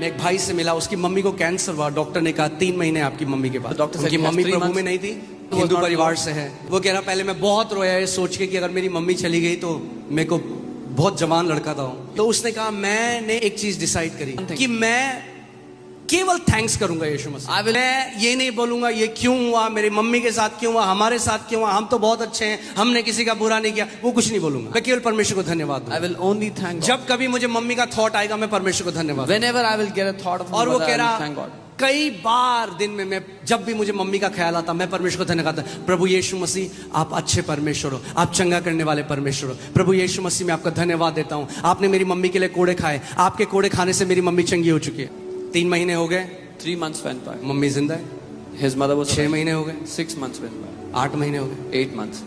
मैं एक भाई से मिला, उसकी मम्मी को कैंसर हुआ। डॉक्टर ने कहा 3 महीने आपकी मम्मी के पास। डॉक्टर उनकी मम्मी प्रभु में नहीं थी, हिंदू परिवार से है। वो कह रहा पहले मैं बहुत रोया है सोच के कि अगर मेरी मम्मी चली गई तो मेरे को, बहुत जवान लड़का था। तो उसने कहा मैंने एक चीज डिसाइड करी कि मैं केवल थैंक्स करूंगा यीशु मसीह। मैं ये नहीं बोलूंगा ये क्यों हुआ, मेरी मम्मी के साथ क्यों हुआ, हमारे साथ क्यों हुआ, हम तो बहुत अच्छे हैं, हमने किसी का बुरा नहीं किया, वो कुछ नहीं बोलूंगा। मैं केवल परमेश्वर को धन्यवाद दूंगा। I will only thank God. जब कभी मुझे मम्मी का थॉट आएगा मैं परमेश्वर को धन्यवाद Whenever I will get a thought of और वो mother, कह I will रहा thank God. कई बार दिन में मैं जब भी मुझे मम्मी का ख्याल आता मैं परमेश्वर को धन्यवाद करता, प्रभु यीशु मसीह आप अच्छे परमेश्वर हो, आप चंगा करने वाले परमेश्वर हो। प्रभु यीशु मसीह मैं आपका धन्यवाद देता हूँ, आपने मेरी मम्मी के लिए कोड़े खाए, आपके कोड़े खाने से मेरी मम्मी चंगी हो चुकी है। 3 महीने हो गए, 3 months went by. मम्मी जिंदा है। His mother was 6 महीने हो गए, 6 months went by. 8 महीने हो गए। 8 months.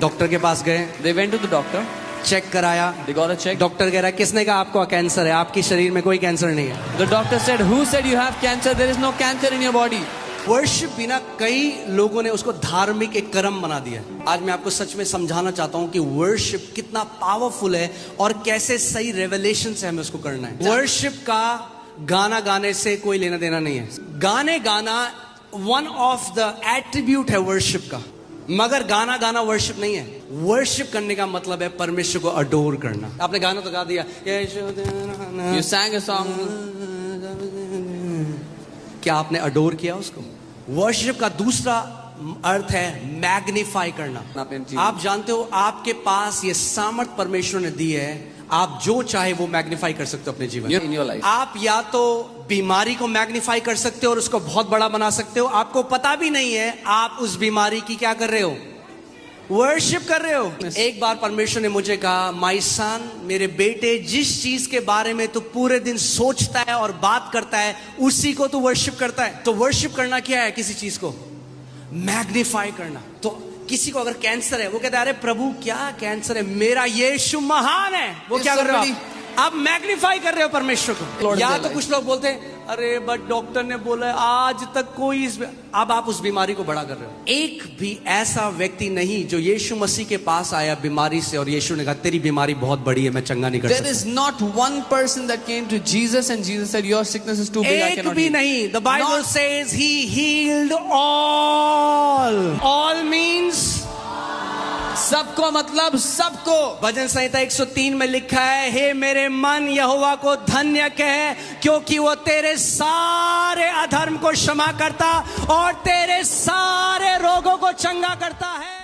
डॉक्टर के पास गए, They went to the doctor. Check कराया। They got a check. Doctor कह रहा है किसने कहा आपको कैंसर है, आपके शरीर में कोई कैंसर नहीं है। The doctor said, "Who said you have cancer? There is no cancer in your body." Worship बिना कई लोगों ने उसको धार्मिक एक कर्म बना दिया। आज मैं आपको सच में समझाना चाहता हूं कि वर्शिप कितना पावरफुल है और कैसे सही रेवलेशन से हमें उसको करना है। वर्शिप का गाना गाने से कोई लेना देना नहीं है। गाने गाना वन ऑफ द एट्रीब्यूट है वर्शिप का, मगर गाना गाना वर्शिप नहीं है। वर्शिप करने का मतलब है परमेश्वर को अडोर करना। आपने गाना तो गा दिया, You sang a song. क्या आपने अडोर किया उसको? वर्शिप का दूसरा अर्थ है मैग्नीफाई करना। आप जानते हो आपके पास ये सामर्थ परमेश्वर ने दी है, आप जो चाहे वो मैग्नीफाई कर सकते हो अपने जीवन In your life. आप या तो बीमारी को मैग्नीफाई कर सकते हो और उसको बहुत बड़ा बना सकते हो, आपको पता भी नहीं है आप उस बीमारी की क्या कर रहे हो, वर्शिप कर रहे हो। एक बार परमेश्वर ने मुझे कहा, माय सन, मेरे बेटे, जिस चीज के बारे में तू पूरे दिन सोचता है और बात करता है उसी को तू वर्शिप करता है। तो वर्शिप करना क्या है? किसी चीज को मैग्नीफाई करना। तो किसी को अगर कैंसर है वो कहता है अरे प्रभु क्या कैंसर है, मेरा यीशु महान है। वो क्या कर रहे हो? आप मैग्नीफाई कर रहे हो परमेश्वर को। या तो कुछ लोग बोलते हैं अरे बट डॉक्टर ने बोला आज तक कोई अब आप उस बीमारी को बड़ा कर रहे हो। एक भी ऐसा व्यक्ति नहीं जो यीशु मसीह के पास आया बीमारी से और यीशु ने कहा तेरी बीमारी बहुत बड़ी है, मैं चंगा नहीं कर सकता। There is not one person that came to Jesus and Jesus said your sickness is too big, I cannot एक भी नहीं। The Bible says he healed all. All means सबको, मतलब सबको। भजन संहिता 103 में लिखा है, हे मेरे मन यहोवा को धन्य कह, क्योंकि वो तेरे सारे अधर्म को क्षमा करता और तेरे सारे रोगों को चंगा करता है।